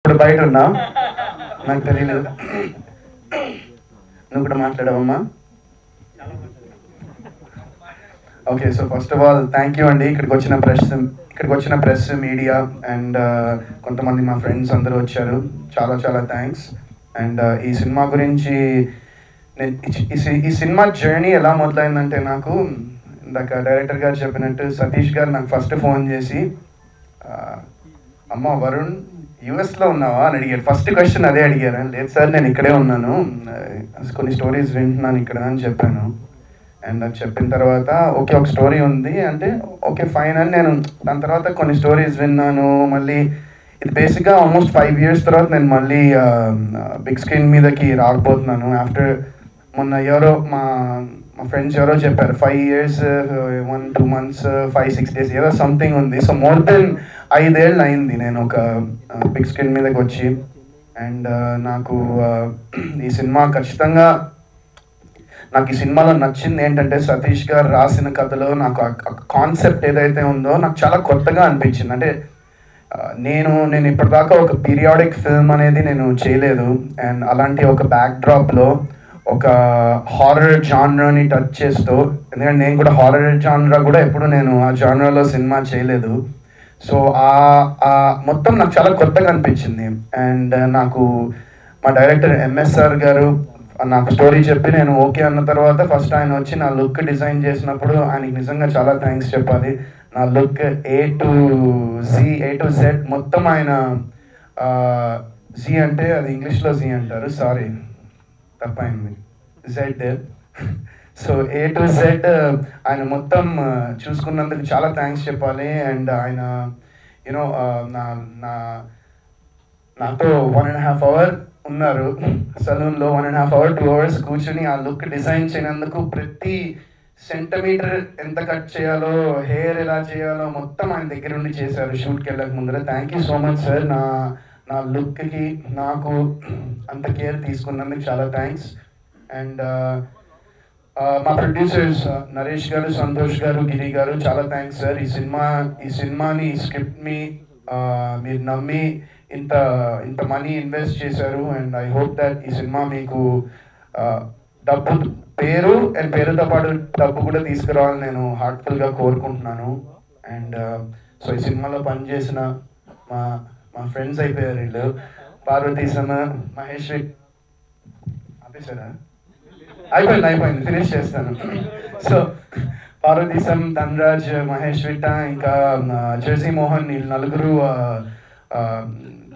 ఇప్పుడు బయట ఉన్నా, నాకు తెలియలేదు. నువ్వు కూడా మాట్లాడవమ్మా. Okay, so first of all thank you అండి. ఇక్కడికి వచ్చిన ప్రెస్ మీడియా అండ్ కొంతమంది మా ఫ్రెండ్స్ అందరూ వచ్చారు. చాలా చాలా థ్యాంక్స్. అండ్ ఈ సినిమా గురించి ఈ సినిమా జర్నీ ఎలా మొదలైందంటే, నాకు ఇందాక డైరెక్టర్ గారు చెప్పినట్టు సతీష్ గారు నాకు ఫస్ట్ ఫోన్ చేసి, అమ్మ వరుణ్ యూఎస్లో ఉన్నావా అని అడిగారు. ఫస్ట్ క్వశ్చన్ అదే అడిగారు. లేదు సార్, నేను ఇక్కడే ఉన్నాను, కొన్ని స్టోరీస్ వింటున్నాను ఇక్కడ అని చెప్పాను. అండ్ అది చెప్పిన తర్వాత ఓకే ఒక స్టోరీ ఉంది అంటే ఓకే ఫైన్ అని నేను దాని తర్వాత కొన్ని స్టోరీస్ విన్నాను. మళ్ళీ ఇది బేసిక్గా ఆల్మోస్ట్ 5 years తర్వాత నేను మళ్ళీ బిగ్ స్క్రీన్ మీదకి రాకపోతున్నాను. ఆఫ్టర్ మొన్న ఎవరో మా ఫ్రెండ్స్ ఎవరో చెప్పారు 5 years 1-2 months 5-6 days ఏదో సంథింగ్ ఉంది. సో మోర్ దెన్ 5 ఏళ్ళు అయింది నేను ఒక బిగ్ స్క్రీన్ మీదకి వచ్చి. అండ్ నాకు ఈ సినిమా ఖచ్చితంగా నాకు ఈ సినిమాలో నచ్చింది ఏంటంటే, సతీష్ గారు రాసిన కథలో నాకు కాన్సెప్ట్ ఏదైతే ఉందో నాకు చాలా కొత్తగా అనిపించింది. అంటే నేను ఇప్పటిదాకా ఒక పీరియాడిక్ ఫిల్మ్ అనేది నేను చేయలేదు. అండ్ అలాంటి ఒక బ్యాక్డ్రాప్లో ఒక హారర్ జానరాని టచ్ చేస్తూ, ఎందుకంటే నేను కూడా హారర్ జానరా కూడా ఎప్పుడు నేను ఆ జానరాలో సినిమా చేయలేదు. సో మొత్తం నాకు చాలా కొత్తగా అనిపించింది. అండ్ నాకు మా డైరెక్టర్ ఎంఎస్ఆర్ గారు నాకు స్టోరీ చెప్పి నేను ఓకే అన్న తర్వాత ఫస్ట్ ఆయన వచ్చి నా లుక్ డిజైన్ చేసినప్పుడు ఆయనకి నిజంగా చాలా థ్యాంక్స్ చెప్పాలి. నా లుక్ A to Z మొత్తం ఆయన, జీ అంటే అది ఇంగ్లీష్లో జీ అంటారు, సారీ తప్పైంది, Z. So A to Z ఆయన మొత్తం చూసుకున్నందుకు చాలా థ్యాంక్స్ చెప్పాలి. అండ్ ఆయన యూనో నాతో 1.5 hours ఉన్నారు సలూన్లో. 1.5 hours 2 hours కూర్చొని ఆ లుక్ డిజైన్ చేయనందుకు ప్రతి సెంటీమీటర్ ఎంత కట్ చేయాలో, హెయిర్ ఎలా చేయాలో మొత్తం ఆయన దగ్గర ఉండి చేశారు షూట్కి వెళ్ళక ముందర. Thank you so much sir. నా లుక్కి నాకు అంత కేర్ తీసుకున్నందుకు చాలా థ్యాంక్స్. అండ్ మా ప్రొడ్యూసర్స్ నరేష్ గారు, సంతోష్ గారు, గిరి గారు చాలా థ్యాంక్స్ సార్. ఈ సినిమాని ఈ స్క్రిప్ట్ని మీరు నమ్మి ఇంత మనీ ఇన్వెస్ట్ చేశారు. అండ్ ఐ హోప్ దట్ ఈ సినిమా మీకు పేరుతో పాటు డబ్బు కూడా తీసుకురావాలని నేను హార్ట్ఫుల్గా కోరుకుంటున్నాను. అండ్ సో ఈ సినిమాలో పనిచేసిన మా ఫ్రెండ్స్ అయిపోయారు వీళ్ళు, పార్వతీశం, మహేష్. ఆపేశారా? అయిపోయింది, ఫినిష్ చేస్తాను. సో పార్వతీశం, ధనరాజ్, మహేష్ విట్ట, ఇంకా జెర్సీ మోహన్, వీళ్ళు నలుగురు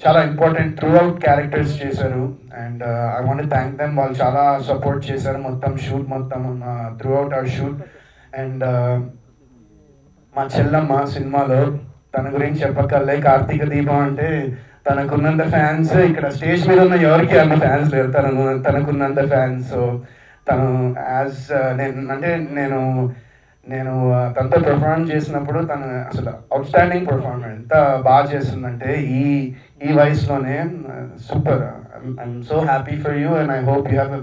చాలా ఇంపార్టెంట్ త్రూ అవుట్ క్యారెక్టర్స్ చేశారు. And I want thank them. వాళ్ళు చాలా సపోర్ట్ చేశారు మొత్తం షూట్ మొత్తం through out hour shoot. And మా చెల్లమ్మ సినిమాలో, తన గురించి చెప్పక్కర్లే, కార్తీక దీపం అంటే తనకున్నంత ఫ్యాన్స్ ఇక్కడ స్టేజ్ మీద ఉన్న ఎవరికి అన్న ఫ్యాన్స్ లేరు, తనకున్నంత ఫ్యాన్స్. సో తను నేను తనతో పెర్ఫార్మ్ చేసినప్పుడు తను అసలు అవుట్ స్టాండింగ్ పెర్ఫార్మర్, ఎంత బాగా చేస్తుందంటే ఈ వయసులోనే super. I'm so happy for you and I hope you have a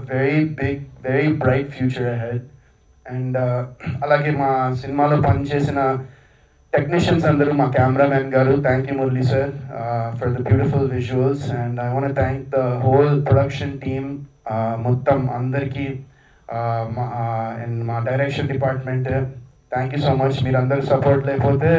very bright future ahead. And అలాగే మా సినిమాలో పనిచేసిన టెక్నీషియన్స్ అందరూ, మా కెమెరామెన్ గారు, thank you Murali sir for the beautiful visuals. And I want thank the whole production team మొత్తం అందరికీ, మా direction department, thank you so much. మీరు అందరూ సపోర్ట్ లేకపోతే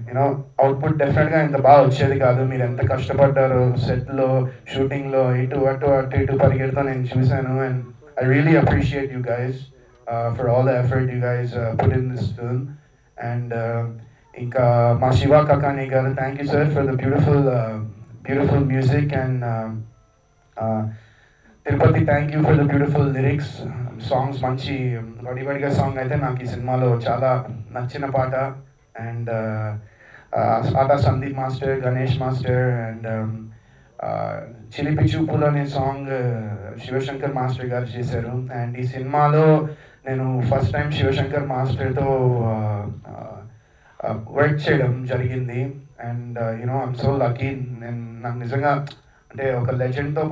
యూనో అవుట్పుట్ డెఫినెట్గా ఇంత బాగా వచ్చేది కాదు. మీరు ఎంత కష్టపడ్డారో సెట్లో, షూటింగ్లో, ఇటు పరిగెడుతూ నేను చూశాను. And I really appreciate you guys for all the effort you guys put in this film. And ఇంకా మా శివ కకాని గారు, thank you sir for the beautiful music. And Tirupati, thank you for the beautiful lyrics. Songs మంచి వడివడిగా song అయితే నాకు ఈ సినిమాలో చాలా నచ్చిన పాట. And atta Sandeep master, Ganesh master, and చిలిపి చూపులు అనే సాంగ్ శివశంకర్ మాస్టర్ గారు చేశారు. అండ్ ఈ సినిమాలో నేను ఫస్ట్ టైం శివశంకర్ మాస్టర్తో వర్క్ చేయడం జరిగింది. And you know I'm so lucky. నాకు నిజంగా అంటే ఒక లెజెండ్తో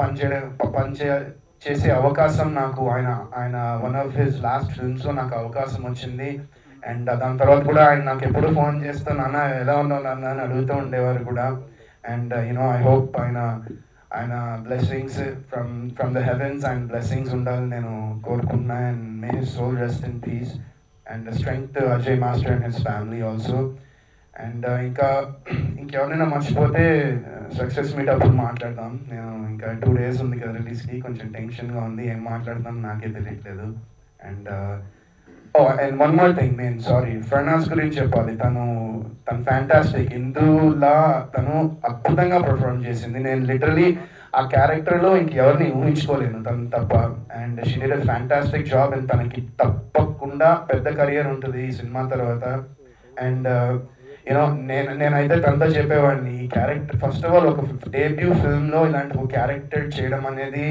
చేసే అవకాశం నాకు ఆయన వన్ ఆఫ్ హిస్ లాస్ట్ ఫిల్మ్స్లో నాకు అవకాశం వచ్చింది. అండ్ దాని తర్వాత కూడా ఆయన నాకు ఎప్పుడు ఫోన్ చేస్తూ నాన్న ఎలా ఉన్నావు నాన్న అని అడుగుతూ ఉండేవారు కూడా. అండ్ యునో ఐ హోప్ ఆయన blessings from the heavens and blessings ఉండాలని నేను కోరుకుంటున్నా. And may his soul rest in peace and strength Ajay master and his family also. And ఇంకెవరైనా మర్చిపోతే సక్సెస్ మీట్ అప్పుడు మాట్లాడదాం. నేను ఇంకా 2 days ఉంది కదా రిలీజ్కి, కొంచెం టెన్షన్గా ఉంది, ఏం మాట్లాడదాం నాకే తెలియట్లేదు. And and one more thing, నేను సారీ ఫర్నాస్ గురించి చెప్పాలి. తను ఫ్యాంటాస్టిక్. ఇందులా తను అద్భుతంగా పర్ఫార్మ్ చేసింది. నేను లిటరలీ ఆ క్యారెక్టర్లో ఇంకెవరిని ఊహించుకోలేను తను తప్ప. And she did a fantastic job. And తనకి తప్పకుండా పెద్ద కెరియర్ ఉంటుంది ఈ సినిమా తర్వాత. అండ్ యూనో నేనైతే తనతో చెప్పేవాడిని, ఈ క్యారెక్టర్ ఫస్ట్ ఆఫ్ ఆల్ ఒక డెబ్యూ ఫిల్మ్లో ఇలాంటి ఒక క్యారెక్టర్ చేయడం అనేది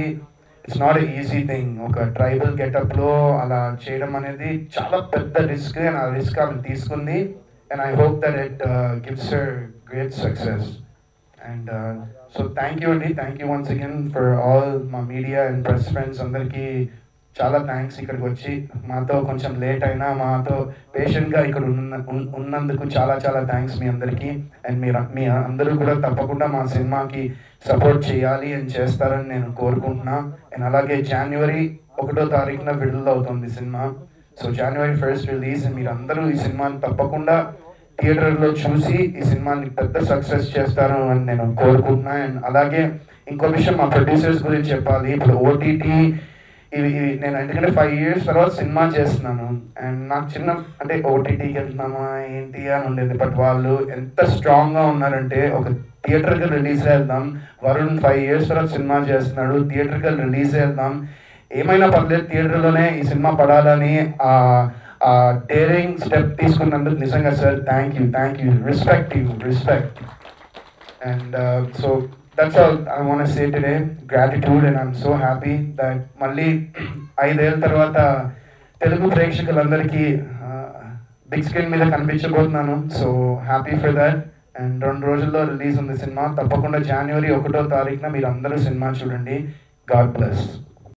it's not a easy thing. ఒక ట్రైబల్ గెటప్లో అలా చేయడం అనేది చాలా పెద్ద రిస్క్. అండ్ ఆ రిస్క్ ఆమె తీసుకుంది. And I hope that it gives her great success. And so thank you అండి, thank you once again for all మా మీడియా అండ్ ప్రెస్ ఫ్రెండ్స్ అందరికీ చాలా థ్యాంక్స్. ఇక్కడికి వచ్చి మాతో కొంచెం లేట్ అయినా మాతో పేషెంట్గా ఇక్కడ ఉన్నందుకు చాలా చాలా థ్యాంక్స్ మీ అందరికీ. అండ్ మీ అందరూ కూడా తప్పకుండా మా సినిమాకి సపోర్ట్ చేయాలి అని చేస్తారని నేను కోరుకుంటున్నా. అండ్ అలాగే January 1వ విడుదల అవుతుంది cinema. So January 1st release. మీరు అందరూ ఈ సినిమాని తప్పకుండా థియేటర్లో చూసి ఈ సినిమాని పెద్ద సక్సెస్ చేస్తారు అని నేను కోరుకుంటున్నా. అండ్ అలాగే ఇంకో విషయం మా ప్రొడ్యూసర్స్ గురించి చెప్పాలి. ఇప్పుడు OTT ఇవి నేను ఎందుకంటే 5 years తర్వాత సినిమా చేస్తున్నాను. అండ్ నాకు చిన్న అంటే OTTకి వెళ్తున్నామా ఏంటి అని ఉండేది. బట్ వాళ్ళు ఎంత స్ట్రాంగ్గా ఉన్నారంటే, ఒక థియేటర్కి రిలీజ్ వెళ్దాం, వరుణ్ 5 years తర్వాత సినిమా చేస్తున్నాడు, థియేటర్కి రిలీజ్ వెళ్దాం, ఏమైనా పర్లేదు థియేటర్లోనే ఈ సినిమా పడాలని ఆ డేరింగ్ స్టెప్ తీసుకున్నందుకు నిజంగా sir thank you, respect. And so that's all I want to say today. Gratitude, and I'm so happy that మళ్ళీ 5 ఏళ్ళ తర్వాత తెలుగు ప్రేక్షకులందరికీ బిగ్ స్క్రీన్ మీద కనిపించబోతున్నాను. So happy for that. And 2 రోజుల్లో రిలీజ్ ఉంది సినిమా. తప్పకుండా January 1వ తారీఖున మీరు అందరూ సినిమా చూడండి. God bless.